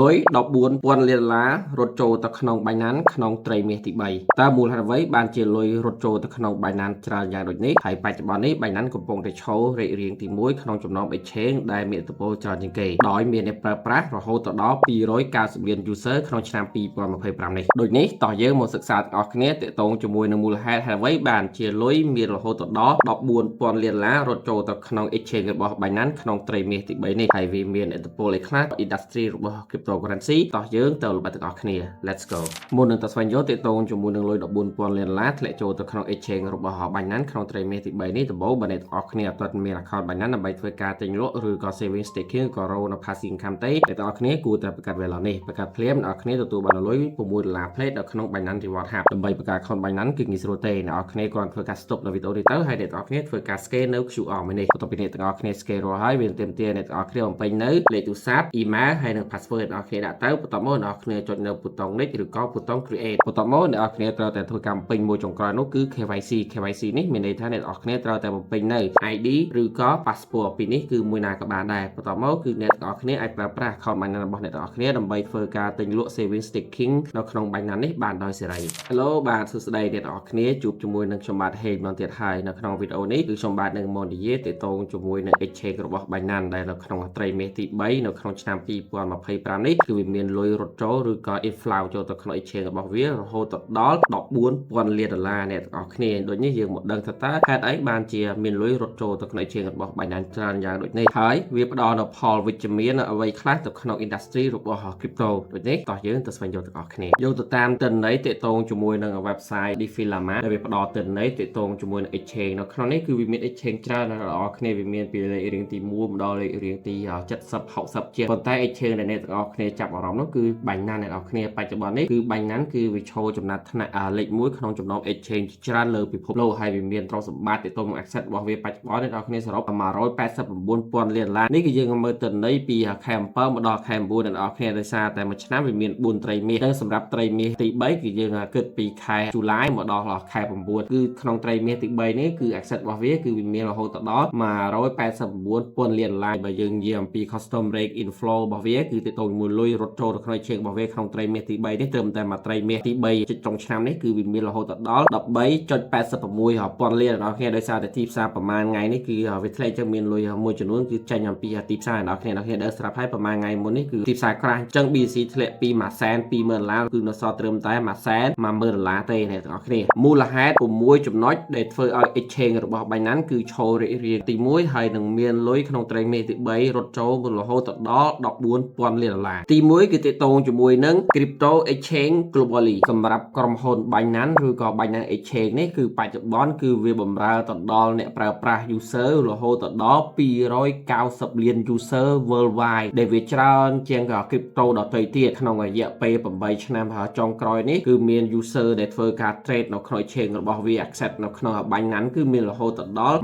លុយ14,000,000,000 រត់ចូលទៅក្នុង Binance ក្នុងត្រីមាសទី3តើមូលហេតុអ្វីបានជាលុយរត់ចូលទៅក្នុង Binance ច្រើនយ៉ាងដូចនេះហើយបច្ចុប្បន្ននេះ Binance កំពុងតែឈររីករាងទី1ក្នុងចំណោម exchange ដែលមានឥទ្ធិពលច្រើនជាងគេដោយមានអ្នកប្រើប្រាស់រហូតដល់290លាន user ក្នុងឆ្នាំ2025នេះដូចនេះតោះយើងមកសិក្សាទាំងអស់គ្នាទាក់ទងជាមួយនឹងមូលហេតុអ្វីបានជាលុយមានរហូតដល់14,000,000,000 រត់ចូលទៅក្នុង exchange របស់ Binance ក្នុងត្រីមាសទី3នេះហើយវាមានឥទ្ធិពលអីខ្លះ industry របស់ cryptocurrency តោះយើងទៅល្បិចទាំងអស់គ្នា Let's go មុននឹងទៅស្វែងយល់ទាក់ទងជាមួយនឹងលុយ14,000,000,000 ធ្លាក់ចូលទៅក្នុង exchange របស់ Binance ក្នុងត្រីមាសទី3នេះដំបូងបើអ្នកទាំងអស់គ្នាអត់មាន account Binance ដើម្បីធ្វើការទិញលក់ឬក៏ saving staking ក៏រកនៅ passive income ទេអ្នកទាំងអស់គ្នាគួរតែបង្កើត wallet នេះបង្កើតភ្លាមអ្នកទាំងអស់គ្នាទទួលបានលុយ$6 plate នៅក្នុង Binance Reward Hub ដើម្បីបង្កើត account Binance គឺងាយស្រួលទេអ្នកទាំងអស់គ្នាគ្រាន់ធ្វើការ stop នៅវីដេអូនេះទៅហើយអ្នកទាំងអស់គ្នាធ្វើការ scan នៅ QR មួយនេះបន្ទាប់ពីអ្នកទាំងអស់គ្នា scan រាល់ហើយវាទាមទារអ្នកទាំងអស់គ្នាបំពេញនៅលេខទូរស័ព្ទ email ហើយនិង password អ្នកទាំងអស់គ្នាដាក់ទៅបន្ទាប់មកអ្នកទាំងអស់គ្នាចុចនៅប៊ូតុង next ឬក៏ប៊ូតុង create បន្ទាប់មកអ្នកទាំងអស់គ្នាត្រូវតែធ្វើការបំពេញមួយចុងក្រោយនោះគឺ KYC នេះមានន័យថាអ្នកទាំងអស់គ្នាត្រូវតែបំពេញនៅ ID ឬក៏ passport ពីនេះគឺមួយណាក៏បានដែរបន្ទាប់មកគឺអ្នកទាំងអស់គ្នាអាចប្រើប្រាស់ account Binance របស់អ្នកទាំងអស់គ្នាដើម្បីធ្វើការទិញលក់ saving staking នៅក្នុង Binance នេះបានដោយសេរី Hello បាទសួស្តីអ្នកទាំងអស់គ្នាជួបជាមួយនឹងខ្ញុំបាទហេងម្ដងទៀតហើយនៅក្នុងវីដេអូនេះគឺខ្ញុំបាទនឹងមកនិយាយទាក់ទងជាមួយនឹង exchange របស់ Binance ដែលនៅក្នុងត្រីមាសទី3នៅក្នុងឆ្នាំ2025នេះគឺវាមានលុយរត់ចូលឬក៏ inflow ចូលទៅក្នុង exchange របស់វារហូតដល់$14,000,000,000 អ្នកទាំងអស់គ្នាដូចនេះយើងមកដឹងថាតើហេតុអីបានជាមានលុយរត់ចូលទៅក្នុង exchange របស់ Binance ច្រើនយ៉ាងដូចនេះហើយវាផ្ដល់នូវផលវិជ្ជមានអ្វីខ្លះទៅក្នុង industry របស់ crypto ដូចនេះតោះយើងទៅស្វែងយល់ទាំងអស់គ្នាយកទៅតាមទិន្នន័យទាក់ទងជាមួយនឹង website DeFi Lama ដែលវាផ្ដល់ទិន្នន័យទាក់ទងជាមួយនឹង exchange នៅក្នុងនេះគឺវាមាន exchange ច្រើនអ្នកទាំងអស់គ្នាវាមានពីលេខរៀងទី1មកដល់លេខរៀងទី70 60ជាងប៉ុន្តែ exchange ដែលអ្នកទាំងអស់គ្នាចាប់អារម្មណ៍នោះគឺ Binance អ្នកទាំងអស់គ្នាបច្ចុប្បន្ននេះគឺ Binance គឺវាឈរចំណាត់ថ្នាក់លេខ1ក្នុងចំណោម exchange ច្រើនលើពិភពលោកហើយវាមានទ្រព្យសម្បត្តិទាក់ទងនឹង asset របស់វាបច្ចុប្បន្នអ្នកទាំងអស់គ្នាសរុប$189,000,000,000នេះគឺយើងមើលទិន្នន័យពីខែ7មកដល់ខែ9អ្នកទាំងអស់គ្នាដោយសារតែមួយឆ្នាំវាមាន4ត្រីមាសហើយសម្រាប់ត្រីមាសទី3គឺយើងគិតពីខែ July មកដល់ខែ9គឺក្នុងត្រីមាសទី3នេះគឺ asset របស់វាគឺវាមានរហូតដល់$189,000,000,000បើយើងនិយាយអំពី custom rate inflow របស់វាគឺទាក់ទងជាមួយលុយរត់ចូលទៅក្នុង exchange របស់វាក្នុងត្រីមាសទី3នេះត្រឹមតែមួយត្រីមាសទី3ជិតចុងឆ្នាំនេះគឺវាមានរហូតដល់$13.86,000,000,000អ្នកទាំងអស់គ្នាដោយសារតែទីផ្សារប្រហែលថ្ងៃនេះគឺវាធ្លាក់ចឹងមានលុយមួយចំនួនគឺចេញអំពីទីផ្សារអ្នកទាំងអស់គ្នាដែលស្រាប់ហើយប្រហែលថ្ងៃមុននេះគឺទីផ្សារ crash អញ្ចឹង BTC ធ្លាក់ពី$120,000,000គឺនៅសល់ត្រឹមតែ$110,000ទេអ្នកទាំងអស់គ្នាមូលហេតុ6ចំណុចដែលធ្វើឲ្យ exchange របស់ Binance គឺឈររីករាយទី1ហើយនឹងមានលុយក្នុងត្រីមាសទី3រត់ចូលរហូតដល់$14,000,000,000ទី1គឺទាក់ទងជាមួយនឹង crypto exchange globally សម្រាប់ក្រុមហ៊ុន Binance ឬក៏ Binance exchange នេះគឺបច្ចុប្បន្នគឺវាបម្រើទៅដល់អ្នកប្រើប្រាស់ user រហូតដល់290លាន user worldwide ដែលវាច្រើនជាង crypto ដទៃទៀតក្នុងរយៈពេល8ឆ្នាំហើយចុងក្រោយនេះគឺមាន user ដែលធ្វើការ trade នៅក្នុង exchange របស់វា accept នៅក្នុង Binance គឺមានរហូតដល់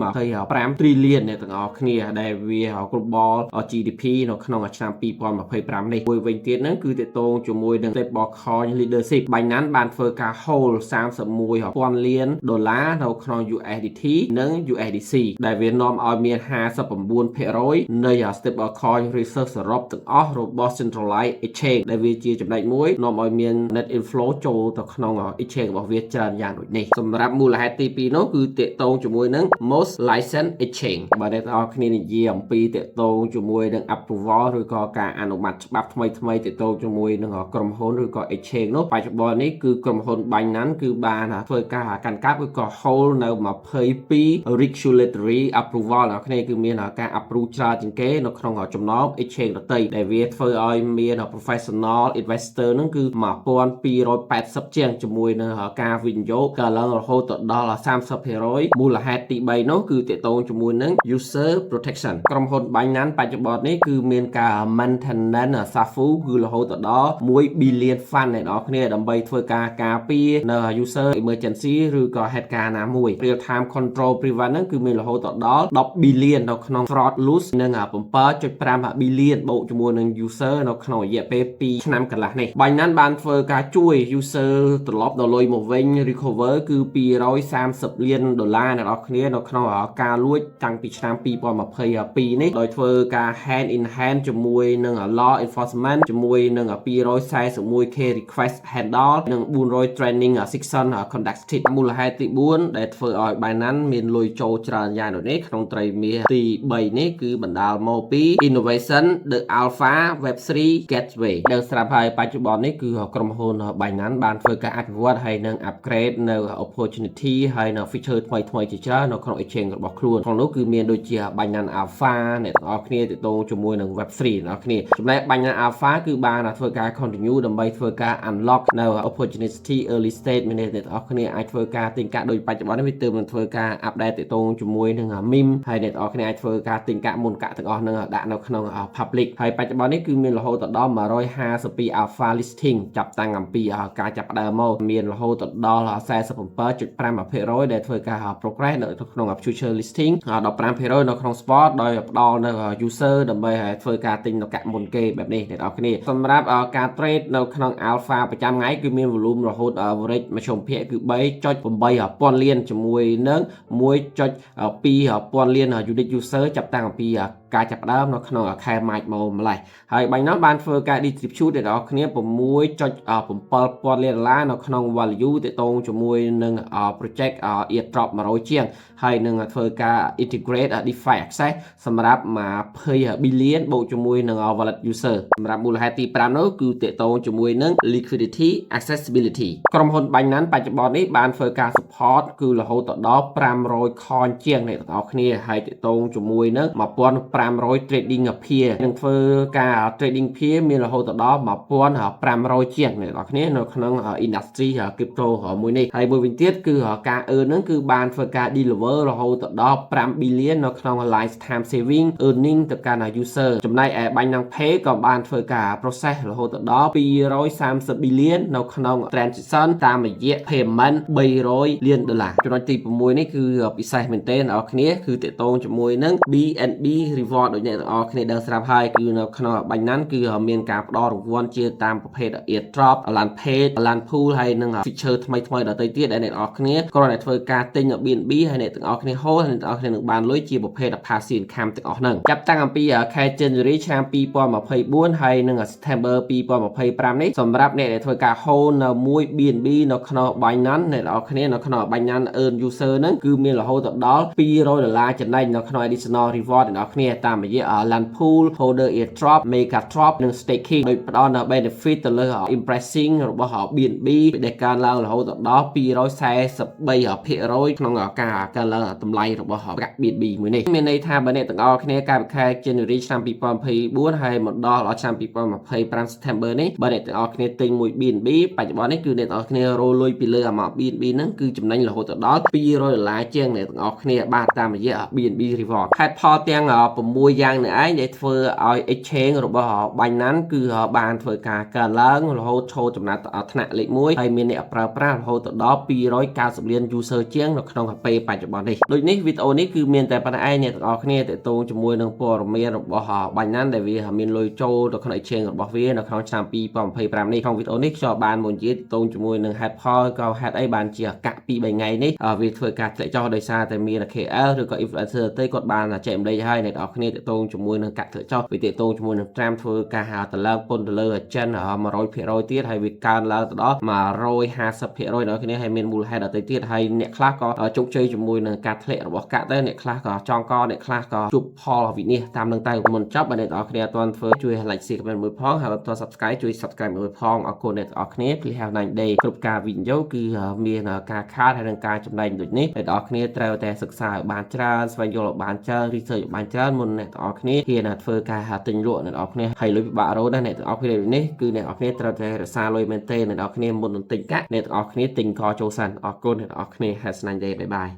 125 trillion អ្នកទាំងអស់គ្នាដែលវា global GDP នៅក្នុងឆ្នាំ2025នេះមួយវិញទៀតហ្នឹងគឺទាក់ទងជាមួយនឹង stablecoin leadership Binance បានធ្វើការ hold $31,000,000,000នៅក្នុង USDT និង USDC ដែលវានាំឲ្យមាន59% នៃ stablecoin reserve សរុបទាំងអស់របស់ centralized exchange ដែលវាជាចំណែកមួយនាំឲ្យមាន net inflow ចូលទៅក្នុង exchange របស់វាច្រើនយ៉ាងដូចនេះសម្រាប់មូលហេតុទី2នោះគឺទាក់ទងជាមួយនឹង most licensed exchange បើអ្នកទាំងអស់គ្នានិយាយអំពីទាក់ទងជាមួយនឹង approval ឬក៏ការអនុម័តច្បាប់ថ្មីទាក់ទងជាមួយនឹងក្រុមហ៊ុនឬក៏ exchange នោះបច្ចុប្បន្ននេះគឺក្រុមហ៊ុន Binance គឺបានធ្វើការកាន់កាប់ឬក៏ hold នៅ22 regulatory approval អ្នកគ្នាគឺមានការ approve ច្រើនជាងគេនៅក្នុងចំណោម exchange ដទៃដែលវាធ្វើឲ្យមាន professional investor នឹងគឺ1280ជាងជាមួយនឹងការវិនិយោគក៏ឡើងរហូតដល់30% មូលហេតុទី3នោះគឺទាក់ទងជាមួយនឹង user protection ក្រុមហ៊ុន Binance បច្ចុប្បន្ននេះគឺមានការ maintenance SAFU គឺរហូតដល់1 billion fund អ្នកនរគ្នាដើម្បីធ្វើការការពារនៅ user emergency ឬក៏ហេតុការណ៍ណាមួយ real time control prevent ហ្នឹងគឺមានរហូតដល់10 billion នៅក្នុង fraud loss និង 7.5 billion បូកជាមួយនឹង user នៅក្នុងរយៈពេល2ឆ្នាំកន្លះនេះ Binance បានធ្វើការជួយ user ត្រឡប់ដល់លុយមកវិញ recover គឺ$230 លានអ្នកនរគ្នានៅក្នុងការលួចតាំងពីឆ្នាំ2022នេះដោយធ្វើការ hand in hand ជាមួយ នឹង law enforcement ជាមួយនឹង 241k request handle និង 400 training section conduct tip មូលហេតុទី4ដែលធ្វើឲ្យ Binance មានលុយចូលច្រើនយ៉ាងដូចនេះក្នុងត្រីមាសទី3នេះគឺបណ្ដាលមកពី innovation the alpha web3 gateway ដែលស្រាប់ហើយបច្ចុប្បន្ននេះគឺក្រុមហ៊ុន Binance បានធ្វើការអភិវឌ្ឍហើយនឹង upgrade នៅ opportunity ហើយនៅ feature ថ្មីៗជាច្រើននៅក្នុង exchange របស់ខ្លួនក្នុងនោះគឺមានដូចជា Binance Alpha អ្នកទាំងអស់គ្នាទាក់ទងជាមួយនឹង web3 អ្នកគ្នាចំណែក Binance Alpha គឺបានធ្វើការ continue ដើម្បីធ្វើការ unlock នៅ opportunity early stage មានអ្នកទាំងអស់គ្នាអាចធ្វើការទិញកាក់ដោយបច្ចុប្បន្ននេះវាទើបនឹងធ្វើការ update ទាក់ទងជាមួយនឹង meme ហើយអ្នកទាំងអស់គ្នាអាចធ្វើការទិញកាក់មុនកាក់ទាំងអស់នឹងដាក់នៅក្នុង public ហើយបច្ចុប្បន្ននេះគឺមានរហូតដល់152 alpha listing ចាប់តាំងអំពីការចាប់ផ្ដើមមកមានរហូតដល់ 47.5% ដែលធ្វើការ progress នៅក្នុង future listing 15% នៅក្នុង spot ដោយផ្ដល់នៅ user ដើម្បីធ្វើការទិញនៅកាក់មុនគេបែបនេះអ្នកនរគ្នាសម្រាប់ការ trade នៅក្នុង alpha ប្រចាំថ្ងៃគឺមាន volume រហូត average មធ្យមភាគគឺ 3.8 លានជាមួយនឹង 1.2 លាន unique user ចាប់តាំងពីការចាប់ផ្ដើមនៅក្នុងខែម៉ាច់មកម្លេះហើយបាញ់នោះបានធ្វើការ distribute អ្នកនរគ្នា 6.7 លានដុល្លារនៅក្នុង value ទាក់ទងជាមួយនឹង project airdrop 100ជាងហើយនឹងធ្វើការ integrate DeFi access សម្រាប់20 billion បូកជាមួយនឹង wallet user សម្រាប់មូលហេតុទី5នោះគឺទាក់ទងជាមួយនឹង liquidity accessibility ក្រុមហ៊ុន Binance បច្ចុប្បន្ននេះបានធ្វើការ support គឺរហូតដល់500 coin ជាងអ្នកទាំងអស់គ្នាហើយទាក់ទងជាមួយនឹង1500 trading pair នឹងធ្វើការ trading pair មានរហូតដល់1500ជាងអ្នកនរគ្នានៅក្នុង industry crypto មួយនេះហើយមួយវិញទៀតគឺការ earn ហ្នឹងគឺបានធ្វើការ deliver រហូតដល់5 billion នៅក្នុង lifetime saving earning ទៅកាន់ user ចំណែកឯ Binance Pay ក៏បានធ្វើការ process រហូតដល់230 billion នៅក្នុង transaction តាមរយៈ payment 300 លានដុល្លារចំណុចទី6នេះគឺពិសេសមែនទែនអ្នកនរគ្នាគឺទាក់ទងជាមួយនឹង BNB reward ដូចអ្នកទាំងអស់គ្នាដឹងស្រាប់ហើយគឺនៅក្នុង Binance គឺមានការផ្ដល់រង្វាន់ជាតាមប្រភេទ airdrop land page land pool ហើយនឹង feature ថ្មីៗដទៃទៀតដែលអ្នកទាំងអស់គ្នាគ្រាន់តែធ្វើការទិញ BNB ហើយអ្នកទាំងអស់គ្នា hold ហើយអ្នកទាំងអស់គ្នានឹងបានលុយជាប្រភេទ passive income ទាំងអស់ហ្នឹងចាប់តាំងអំពីខែ January ឆ្នាំ2024ហើយនឹង September 2025នេះសម្រាប់អ្នកដែលធ្វើការ hold នៅមួយ BNB នៅក្នុង Binance អ្នកទាំងអស់គ្នានៅក្នុង Binance earn user ហ្នឹងគឺមានរហូតដល់$200ចំណេញនៅក្នុង additional reward អ្នកទាំងអស់គ្នាតាមរយៈ land pool holder airdrop mega drop និង staking ដោយផ្ដល់នៅ benefit ទៅលើ impressing របស់ BNB ដែលកើនឡើងរហូតដល់ 243% ក្នុងការកើនឡើងតម្លៃរបស់ប្រាក់ BNB មួយនេះមានន័យថាបើអ្នកទាំងអស់គ្នាកាលពីខែ January ឆ្នាំ2024ហើយមកដល់ឆ្នាំ2025 September នេះបើអ្នកទាំងអស់គ្នាទិញមួយ BNB បច្ចុប្បន្ននេះគឺអ្នកទាំងអស់គ្នារលុយពីលើ amount BNB ហ្នឹងគឺចំណេញរហូតដល់$200ជាងអ្នកទាំងអស់គ្នាបាទតាមរយៈ BNB reward ហេតុផលទាំង6យ៉ាងនេះឯងដែលធ្វើឲ្យ exchange របស់ Binance គឺបានធ្វើការកើនឡើងរហូតចូលចំណាត់ថ្នាក់លេខ1ហើយមានអ្នកប្រើប្រាស់រហូតដល់290លាន user ជាងនៅក្នុងពេលបច្ចុប្បន្ននេះដូចនេះវីដេអូនេះគឺមានតែប៉ុណ្ណេះឯងអ្នកទាំងអស់គ្នាទាក់ទងជាមួយនឹងព័ត៌មានរបស់ Binance ដែលវាមានលុយចូលទៅក្នុង exchange របស់វានៅក្នុងឆ្នាំ2025នេះក្នុងវីដេអូនេះខ្ញុំបានមកនិយាយទាក់ទងជាមួយនឹងហេតុផលក៏ហេតុអីបានជាកាក់2 3ថ្ងៃនេះវាធ្វើការធ្លាក់ចុះដោយសារតែមាន KL ឬក៏ influencer ទេគាត់បានចែកម្លេចឲ្យអ្នកទាំងអស់គ្នាទាក់ទងជាមួយនឹងកាក់ធ្លាក់ចុះវាទាក់ទងជាមួយនឹង Trump ធ្វើការហៅតឡើងពន្ធទៅលើចិន 100% ទៀតហើយវាកើនឡើងទៅដល់ 150% ដល់គ្នាហើយមានមូលហេតុដទៃទៀតហើយអ្នកខ្លះក៏ជោគជ័យជាមួយនឹងការធ្លាក់របស់កាក់ទៅអ្នកខ្លះក៏ចង់កអ្នកខ្លះក៏ជួបផលវិនិច្ឆ័យតាមនឹងទៅមុនចប់បើអ្នកទាំងអស់គ្នាអត់ទាន់ធ្វើជួយ like share comment មួយផងហើយបើអត់ទាន់ subscribe ជួយ subscribe មួយផងអរគុណអ្នកទាំងអស់គ្នា please have a nice day គ្រប់ការវីដេអូគឺមានការខាតហើយនឹងការចំណែកដូចនេះអ្នកទាំងអស់គ្នាត្រូវតែសិក្សាឲ្យបានច្រើនស្វែងយល់ឲ្យបានច្រើន research ឲ្យបានច្រើនមុនអ្នកទាំងអស់គ្នាហ៊ានធ្វើការទិញលក់អ្នកទាំងអស់គ្នាហើយលុយពិបាករកដែរអ្នកទាំងអស់គ្នានេះគឺអ្នកទាំងអស់គ្នាត្រូវតែរក្សាលុយមែនទេអ្នកទាំងអស់គ្នាមុននឹងទិញកាក់អ្នកទាំងអស់គ្នាទិញកចូលសិនអរគុណអ្នកទាំងអស់គ្នា have a nice day bye bye